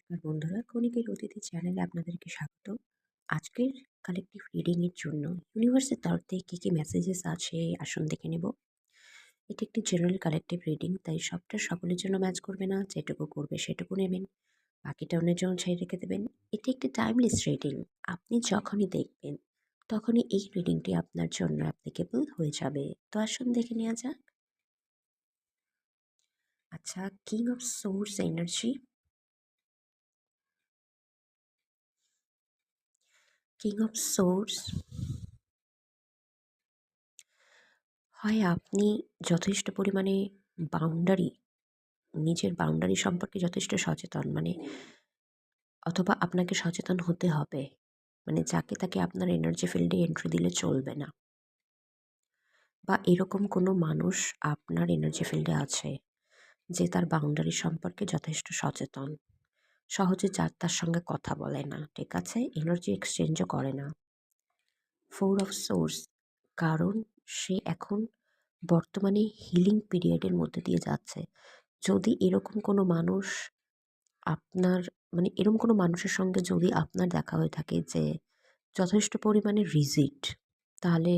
নমস্কার বন্ধুরা, কণিকের অতিথি চ্যানেলে আপনাদেরকে স্বাগত। আজকের কালেকটিভ রিডিং এর জন্য ইউনিভার্সের তরফ থেকে কি কি মেসেজেস আছে আসুন দেখে নেব। এটি একটি জেনারেল কালেকটিভ রিডিং, তাই সবটা সকলের জন্য ম্যাচ করবে না। যেটুকু করবে সেটুকু নেবেন, বাকিটা অন্যের জন্য ছেড়ে রেখে দেবেন। এটি একটি টাইমলেস রিডিং। আপনি যখনই দেখবেন তখনই এই রিডিংটি আপনার জন্য অ্যাপ্লিকেবল হয়ে যাবে। তো আসুন দেখে নেওয়া যাক। আচ্ছা, king of swords energy, king of swords. হয় আপনি যথেষ্ট পরিমাণে বাউন্ডারি, নিজের বাউন্ডারি সম্পর্কে যথেষ্ট সচেতন, অথবা আপনাকে সচেতন হতে হবে। যাকে তাকে আপনার এনার্জি ফিল্ডে এন্ট্রি দিলে চলবে না। বা এরকম কোনো মানুষ আপনার এনার্জি ফিল্ডে আছে যে তার বাউন্ডারি সম্পর্কে যথেষ্ট সচেতন, সহজে যার তার সঙ্গে কথা বলে না, ঠিক আছে, এনার্জি এক্সচেঞ্জও করে না। ফোর অফ সোর্স, কারণ সে এখন বর্তমানে হিলিং পিরিয়ডের মধ্যে দিয়ে যাচ্ছে। যদি এরকম কোনো মানুষ আপনার এরকম কোনো মানুষের সঙ্গে যদি আপনার দেখা হয়ে থাকে যে যথেষ্ট পরিমাণে রিজিড, তাহলে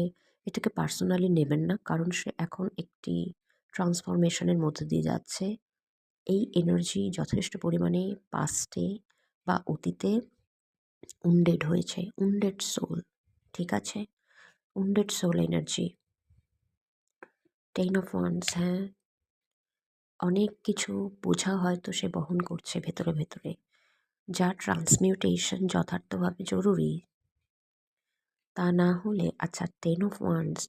এটাকে পার্সোনালি নেবেন না, কারণ সে এখন একটি ট্রান্সফরমেশনের মধ্যে দিয়ে যাচ্ছে। এই এনার্জি যথেষ্ট পরিমাণে পাস্টে বা অতীতে উন্ডেড হয়েছে, উন্ডেড সোল, ঠিক আছে, wounded soul energy. 10 of wands, হ্যাঁ, অনেক কিছু বোঝা হয়তো সে বহন করছে ভেতরে ভেতরে, যা ট্রান্সমিউটেশন যথার্থভাবে জরুরি। তা না হলে, আচ্ছা, 10 অফ ওয়ান্ডস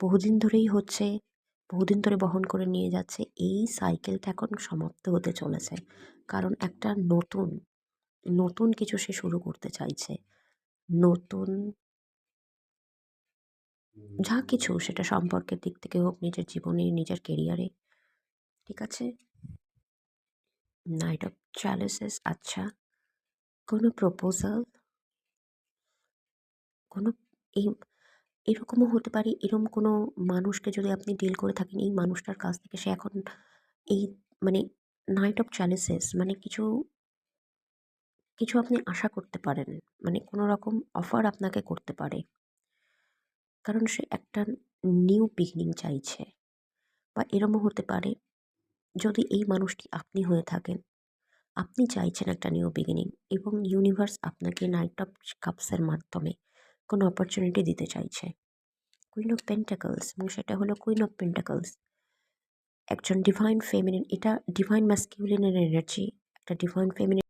বহুদিন ধরেই হচ্ছে, বহুদিন ধরে বহন করে নিয়ে যাচ্ছে। এই সাইকেলটা এখন সমাপ্ত হতে চলেছে, কারণ একটা নতুন নতুন কিছু সে শুরু করতে চাইছে। নতুন যা কিছু, সেটা সম্পর্কের দিক থেকে হোক, নিজের জীবনে, নিজের কেরিয়ারে, ঠিক আছে। নাইট অফ চ্যালিসেস, আচ্ছা, কোনো প্রপোজাল, কোনো এই এরকমও হতে পারে, এরকম কোনো মানুষকে যদি আপনি ডিল করে থাকেন, এই মানুষটার কাছ থেকে সে এখন এই মানে নাইট অফ চ্যালিসেস কিছু কিছু আপনি আশা করতে পারেন, কোনো রকম অফার আপনাকে করতে পারে, কারণ সে একটা নিউ বিগিনিং চাইছে। বা এরমও হতে পারে, যদি এই মানুষটি আপনি হয়ে থাকেন, আপনি চাইছেন একটা নিউ বিগিনিং, এবং ইউনিভার্স আপনাকে নাইট অফ কাপসের মাধ্যমে কোনো অপরচুনিটি দিতে চাইছে। কুইন অফ পেন্টাকলস, এবং সেটা হলো কুইন অফ পেন্টাকলস, একজন ডিভাইন ফেমিনিন। এটা ডিভাইন ম্যাসকিউলিনের এনার্জি, একটা ডিভাইন ফেমিনিন